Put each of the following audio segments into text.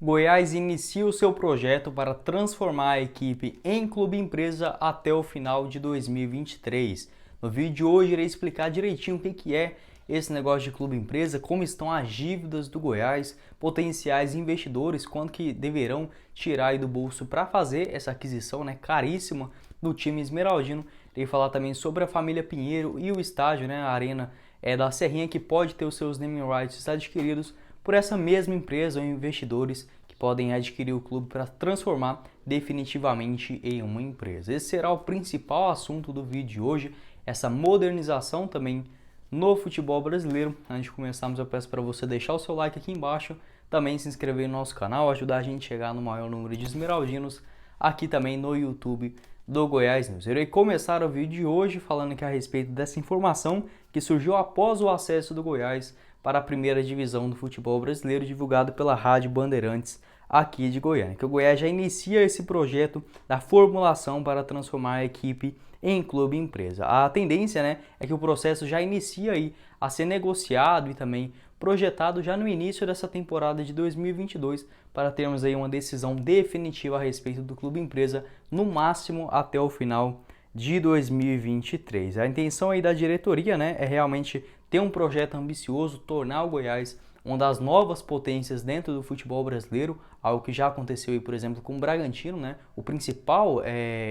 Goiás inicia o seu projeto para transformar a equipe em clube-empresa até o final de 2023. No vídeo de hoje irei explicar direitinho o que é esse negócio de clube-empresa, como estão as dívidas do Goiás, potenciais investidores, quanto que deverão tirar aí do bolso para fazer essa aquisição, caríssima do time esmeraldino. Irei falar também sobre a família Pinheiro e o estádio, a arena da Serrinha, que pode ter os seus naming rights adquiridos por essa mesma empresa ou investidores que podem adquirir o clube para transformar definitivamente em uma empresa. Esse será o principal assunto do vídeo de hoje, essa modernização também no futebol brasileiro. Antes de começarmos, eu peço para você deixar o seu like aqui embaixo, também se inscrever no nosso canal, ajudar a gente a chegar no maior número de esmeraldinos aqui também no YouTube do Goiás News. Eu irei começar o vídeo de hoje falando aqui a respeito dessa informação que surgiu após o acesso do Goiás para a primeira divisão do futebol brasileiro, divulgado pela Rádio Bandeirantes aqui de Goiânia, que o Goiás já inicia esse projeto da formulação para transformar a equipe em clube empresa. A tendência, é que o processo já inicia aí a ser negociado e também projetado já no início dessa temporada de 2022 para termos aí uma decisão definitiva a respeito do clube empresa, no máximo até o final de 2023. A intenção aí da diretoria, é realmente ter um projeto ambicioso, tornar o Goiás uma das novas potências dentro do futebol brasileiro, algo que já aconteceu aí, por exemplo, com o Bragantino, o principal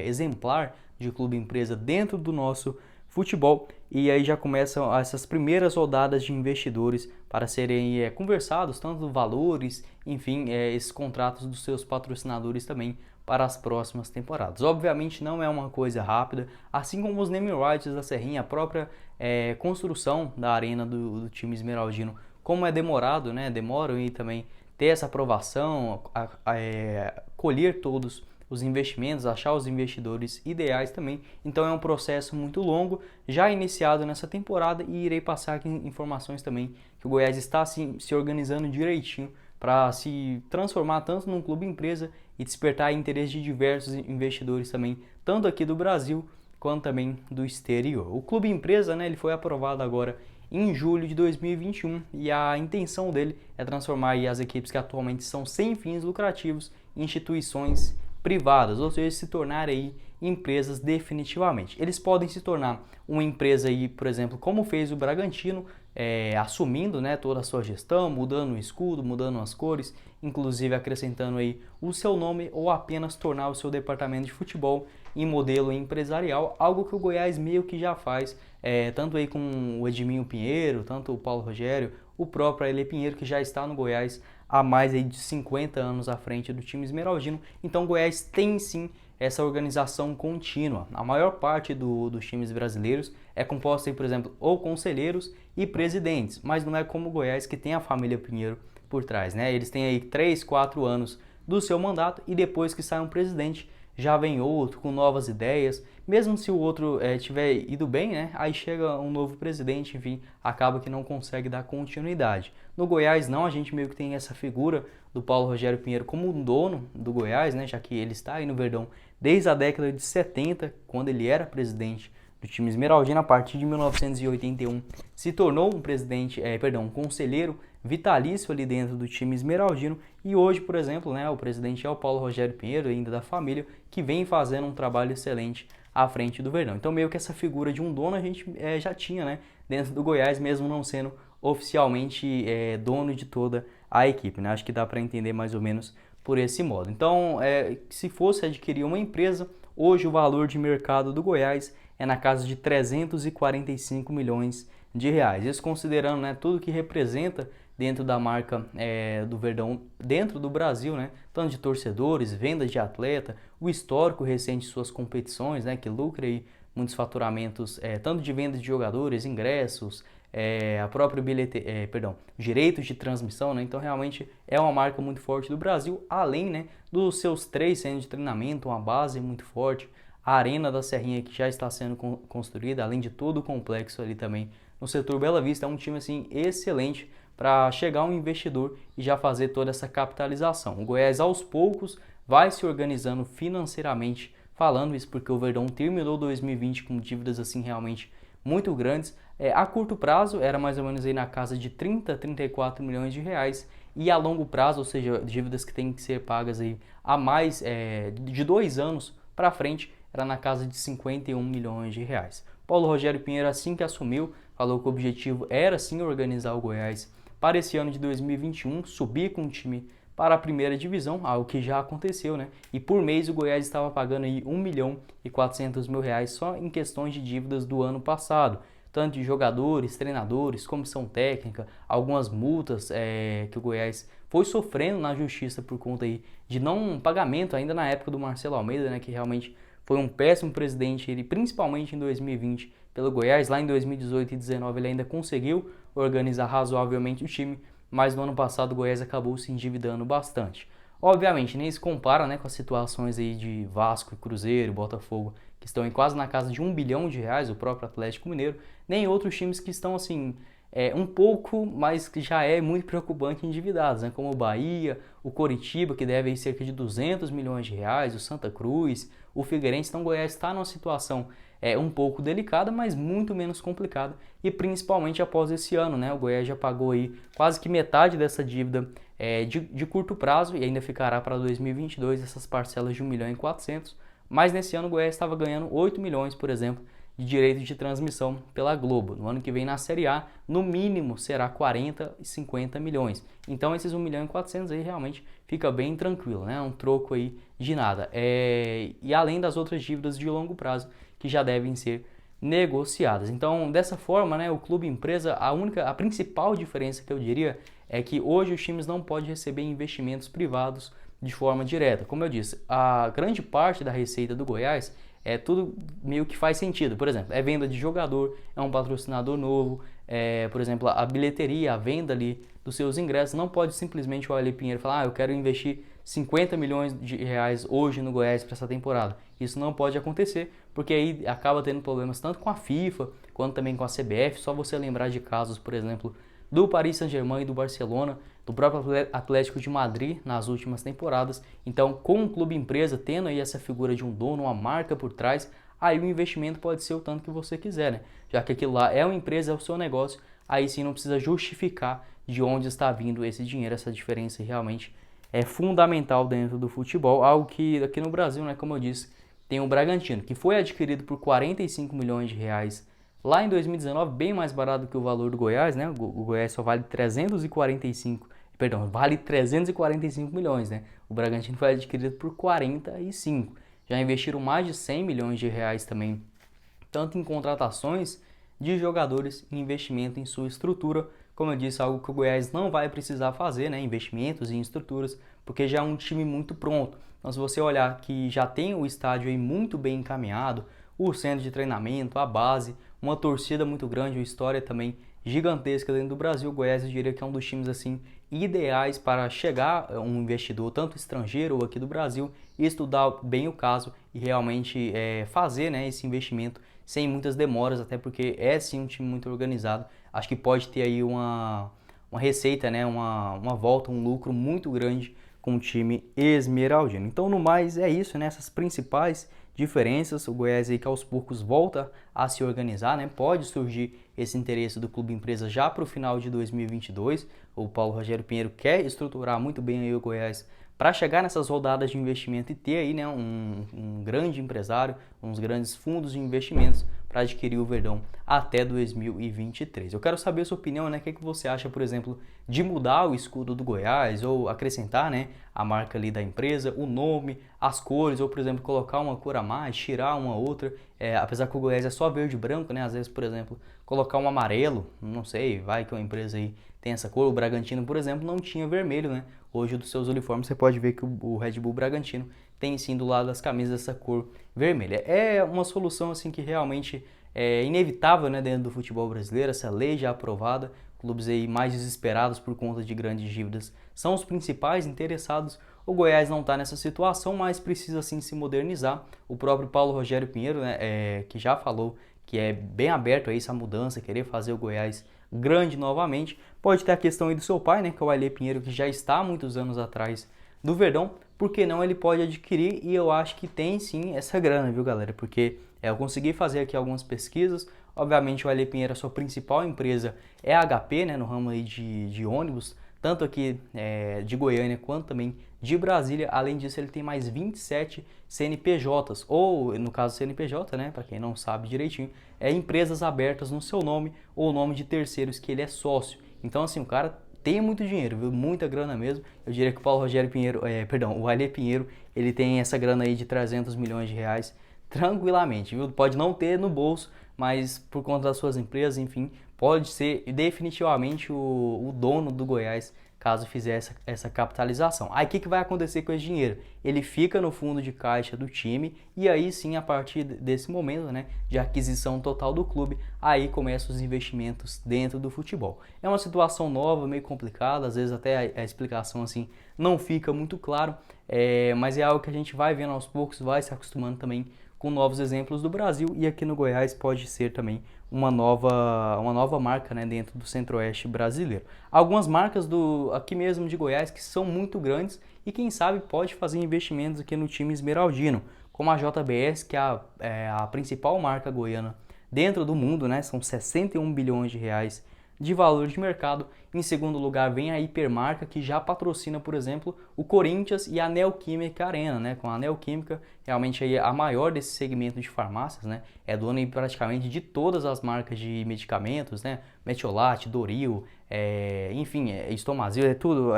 exemplar de clube empresa dentro do nosso futebol. E aí já começam essas primeiras rodadas de investidores para serem conversados, tanto valores, enfim, esses contratos dos seus patrocinadores também para as próximas temporadas. Obviamente não é uma coisa rápida, assim como os naming rights da Serrinha, a própria construção da arena do time esmeraldino, como é demorado, demoram e também ter essa aprovação, colher todos os investimentos, achar os investidores ideais também. Então é um processo muito longo, já iniciado nessa temporada, e irei passar aqui informações também que o Goiás está assim, se organizando direitinho para se transformar tanto num clube empresa e despertar interesse de diversos investidores também, tanto aqui do Brasil quanto também do exterior. O clube empresa, ele foi aprovado agora em julho de 2021 e a intenção dele é transformar aí as equipes que atualmente são sem fins lucrativos em instituições privadas, ou seja, se tornar aí empresas definitivamente. Eles podem se tornar uma empresa aí, por exemplo, como fez o Bragantino, assumindo toda a sua gestão, mudando o escudo, mudando as cores, inclusive acrescentando aí o seu nome, ou apenas tornar o seu departamento de futebol em modelo empresarial, algo que o Goiás meio que já faz, tanto aí com o Edminho Pinheiro, tanto o Paulo Rogério, o próprio Ailê Pinheiro, que já está no Goiás há mais aí de 50 anos à frente do time esmeraldino. Então o Goiás tem sim essa organização contínua. A maior parte dos times brasileiros é composta, aí, por exemplo, ou conselheiros e presidentes, mas não é como o Goiás, que tem a família Pinheiro por trás. Eles têm aí 3, 4 anos do seu mandato e depois que sai um presidente, já vem outro com novas ideias. Mesmo se o outro tiver ido bem, aí chega um novo presidente, enfim, acaba que não consegue dar continuidade. No Goiás não, a gente meio que tem essa figura do Paulo Rogério Pinheiro como um dono do Goiás, já que ele está aí no Verdão desde a década de 70, quando ele era presidente do time esmeraldino. A partir de 1981 se tornou um conselheiro vitalício ali dentro do time esmeraldino, e hoje, por exemplo, o presidente é o Paulo Rogério Pinheiro, ainda da família, que vem fazendo um trabalho excelente à frente do Verdão. Então meio que essa figura de um dono a gente já tinha dentro do Goiás, mesmo não sendo oficialmente dono de toda a equipe. Acho que dá para entender mais ou menos por esse modo. Então, se fosse adquirir uma empresa, hoje o valor de mercado do Goiás é na casa de 345 milhões de reais. Isso considerando tudo que representa dentro da marca do Verdão, dentro do Brasil, tanto de torcedores, vendas de atleta, o histórico recente de suas competições, que lucra aí muitos faturamentos, tanto de vendas de jogadores, ingressos, a própria direitos de transmissão, Então realmente é uma marca muito forte do Brasil, além dos seus 3 centros de treinamento, uma base muito forte, a Arena da Serrinha, que já está sendo construída, além de todo o complexo ali também no setor Bela Vista. É um time assim excelente para chegar um investidor e já fazer toda essa capitalização. O Goiás aos poucos vai se organizando financeiramente falando, isso porque o Verdão terminou 2020 com dívidas assim realmente muito grandes. A curto prazo era mais ou menos aí na casa de 30, 34 milhões de reais, e a longo prazo, ou seja, dívidas que têm que ser pagas aí a mais de 2 anos para frente, era na casa de 51 milhões de reais. Paulo Rogério Pinheiro, assim que assumiu, falou que o objetivo era sim organizar o Goiás para esse ano de 2021, subir com o time para a primeira divisão, algo que já aconteceu, né? E por mês o Goiás estava pagando aí 1.400.000 reais só em questões de dívidas do ano passado, tanto de jogadores, treinadores, comissão técnica, algumas multas que o Goiás foi sofrendo na justiça por conta aí de não pagamento ainda na época do Marcelo Almeida, né? Que realmente foi um péssimo presidente, ele principalmente em 2020 pelo Goiás. Lá em 2018 e 2019 ele ainda conseguiu organizar razoavelmente o time, mas no ano passado o Goiás acabou se endividando bastante. Obviamente, nem se compara, né, com as situações aí de Vasco, Cruzeiro, Botafogo, que estão em quase na casa de 1 bilhão de reais, o próprio Atlético Mineiro, nem outros times que estão assim, um pouco, mas que já é muito preocupante endividados, né, como o Bahia, o Coritiba, que deve aí cerca de 200 milhões de reais, o Santa Cruz, o Figueirense. Então o Goiás está numa situação um pouco delicada, mas muito menos complicada, e principalmente após esse ano, né? O Goiás já pagou aí quase que metade dessa dívida de curto prazo e ainda ficará para 2022 essas parcelas de 1.400.000, mas nesse ano o Goiás estava ganhando 8 milhões, por exemplo, de direito de transmissão pela Globo. No ano que vem na Série A, no mínimo será 40 e 50 milhões. Então esses 1.400.000 aí realmente fica bem tranquilo, né? Um troco aí de nada. E além das outras dívidas de longo prazo que já devem ser negociadas. Então, dessa forma, né, o clube empresa, a principal diferença que eu diria é que hoje os times não podem receber investimentos privados de forma direta. Como eu disse, a grande parte da receita do Goiás tudo meio que faz sentido. Por exemplo, é venda de jogador, é um patrocinador novo, por exemplo, a bilheteria, a venda ali dos seus ingressos. Não pode simplesmente o Ale Pinheiro falar, eu quero investir 50 milhões de reais hoje no Goiás para essa temporada. Isso não pode acontecer, porque aí acaba tendo problemas tanto com a FIFA, quanto também com a CBF. Só você lembrar de casos, por exemplo, do Paris Saint-Germain e do Barcelona, do próprio Atlético de Madrid nas últimas temporadas. Então, com o clube empresa, tendo aí essa figura de um dono, uma marca por trás, aí o investimento pode ser o tanto que você quiser, né? Já que aquilo lá é uma empresa, é o seu negócio, aí sim não precisa justificar de onde está vindo esse dinheiro. Essa diferença realmente é fundamental dentro do futebol, algo que aqui no Brasil, né, como eu disse, tem o Bragantino, que foi adquirido por 45 milhões de reais lá em 2019, bem mais barato que o valor do Goiás, né? O Goiás só vale 345 milhões, né? O Bragantino foi adquirido por 45. Já investiram mais de 100 milhões de reais também, tanto em contratações de jogadores e investimento em sua estrutura. Como eu disse, algo que o Goiás não vai precisar fazer, né? Investimentos em estruturas, porque já é um time muito pronto. Então, se você olhar que já tem o estádio aí muito bem encaminhado, o centro de treinamento, a base, uma torcida muito grande, uma história também gigantesca dentro do Brasil, o Goiás eu diria que é um dos times assim ideais para chegar um investidor, tanto estrangeiro ou aqui do Brasil, e estudar bem o caso e realmente fazer, né, esse investimento sem muitas demoras, até porque é sim um time muito organizado. Acho que pode ter aí uma receita, né, uma volta, um lucro muito grande com o time esmeraldino. Então, no mais, é isso, né? Essas principais diferenças. O Goiás aí que aos poucos volta a se organizar, né? Pode surgir esse interesse do clube empresa já para o final de 2022. O Paulo Rogério Pinheiro quer estruturar muito bem aí o Goiás para chegar nessas rodadas de investimento e ter aí, né, um grande empresário, uns grandes fundos de investimentos para adquirir o Verdão até 2023. Eu quero saber a sua opinião, né? O que você acha, por exemplo, de mudar o escudo do Goiás ou acrescentar, né, a marca ali da empresa, o nome, as cores, ou, por exemplo, colocar uma cor a mais, tirar uma outra. Apesar que o Goiás é só verde e branco, né? Às vezes, por exemplo, colocar um amarelo, não sei, vai que uma empresa aí tem essa cor. O Bragantino, por exemplo, não tinha vermelho, né? Hoje, dos seus uniformes, você pode ver que o Red Bull Bragantino tem sim do lado das camisas essa cor vermelha. É uma solução assim que realmente é inevitável, né, dentro do futebol brasileiro, essa lei já aprovada. Clubes aí mais desesperados por conta de grandes dívidas são os principais interessados. O Goiás não está nessa situação, mas precisa sim se modernizar. O próprio Paulo Rogério Pinheiro, né, que já falou que é bem aberto a essa mudança, querer fazer o Goiás grande novamente. Pode ter a questão aí do seu pai, né, que é o Ale Pinheiro, que já está há muitos anos atrás do Verdão. Por que não ele pode adquirir? E eu acho que tem sim essa grana, viu, galera? Porque eu consegui fazer aqui algumas pesquisas. Obviamente o Ale Pinheiro, a sua principal empresa é a HP, né, no ramo aí de ônibus, tanto aqui de Goiânia quanto também de Brasília. Além disso, ele tem mais 27 CNPJs, ou no caso CNPJ, né, para quem não sabe direitinho, empresas abertas no seu nome ou nome de terceiros que ele é sócio. Então assim, o cara tem muito dinheiro, viu? Muita grana mesmo. Eu diria que o Paulo Rogério Pinheiro, o Alê Pinheiro, ele tem essa grana aí de 300 milhões de reais tranquilamente, viu? Pode não ter no bolso, mas por conta das suas empresas, enfim, pode ser definitivamente o dono do Goiás, caso fizer essa capitalização. Aí o que vai acontecer com esse dinheiro? Ele fica no fundo de caixa do time e aí sim, a partir desse momento, né, de aquisição total do clube, aí começam os investimentos dentro do futebol. É uma situação nova, meio complicada, às vezes até a explicação assim não fica muito claro, mas é algo que a gente vai vendo aos poucos, vai se acostumando também com novos exemplos do Brasil, e aqui no Goiás pode ser também uma nova marca, né, dentro do Centro-Oeste brasileiro. Algumas marcas aqui mesmo de Goiás que são muito grandes e quem sabe pode fazer investimentos aqui no time esmeraldino, como a JBS, que é a principal marca goiana dentro do mundo, né, são 61 bilhões de reais de valor de mercado. Em segundo lugar vem a Hipermarca, que já patrocina, por exemplo, o Corinthians e a Neoquímica Arena, né? Com a Neoquímica, realmente aí a maior desse segmento de farmácias, né? É dona praticamente de todas as marcas de medicamentos, né? Metiolate, Doril, enfim, Estomazil, tudo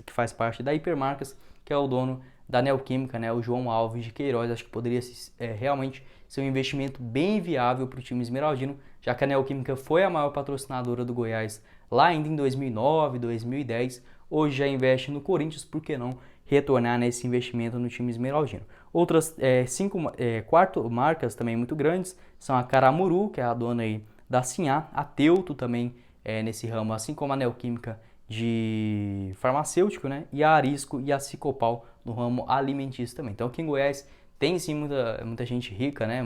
que faz parte da Hipermarcas, que é o dono da Neoquímica, né? O João Alves de Queiroz. Acho que poderia realmente ser um investimento bem viável para o time esmeraldino, já que a Neoquímica foi a maior patrocinadora do Goiás lá ainda em 2009, 2010, hoje já investe no Corinthians, por que não retornar nesse investimento no time esmeraldino? Outras quatro marcas também muito grandes são a Caramuru, que é a dona aí da Sinhá, a Teuto também nesse ramo, assim como a Neoquímica de farmacêutico, né? E a Arisco e a Cicopal no ramo alimentício também. Então aqui em Goiás tem sim muita gente rica, né?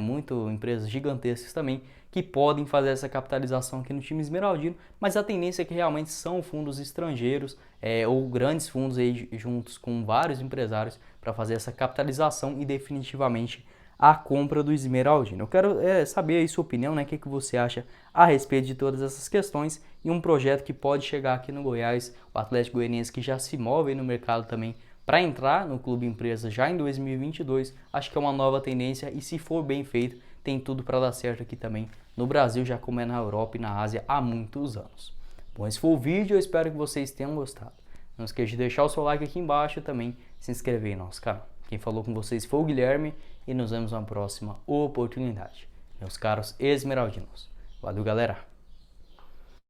Empresas gigantescas também que podem fazer essa capitalização aqui no time esmeraldino, mas a tendência é que realmente são fundos estrangeiros ou grandes fundos aí juntos com vários empresários para fazer essa capitalização e definitivamente a compra do esmeraldino. Eu quero saber aí sua opinião, né? O que você acha a respeito de todas essas questões e um projeto que pode chegar aqui no Goiás, o Atlético Goianiense, que já se move aí no mercado também para entrar no Clube Empresa já em 2022, acho que é uma nova tendência e se for bem feito, tem tudo para dar certo aqui também no Brasil, já como é na Europa e na Ásia há muitos anos. Bom, esse foi o vídeo, eu espero que vocês tenham gostado. Não esqueça de deixar o seu like aqui embaixo e também se inscrever em nosso canal. Quem falou com vocês foi o Guilherme e nos vemos na próxima oportunidade. Meus caros esmeraldinos. Valeu, galera!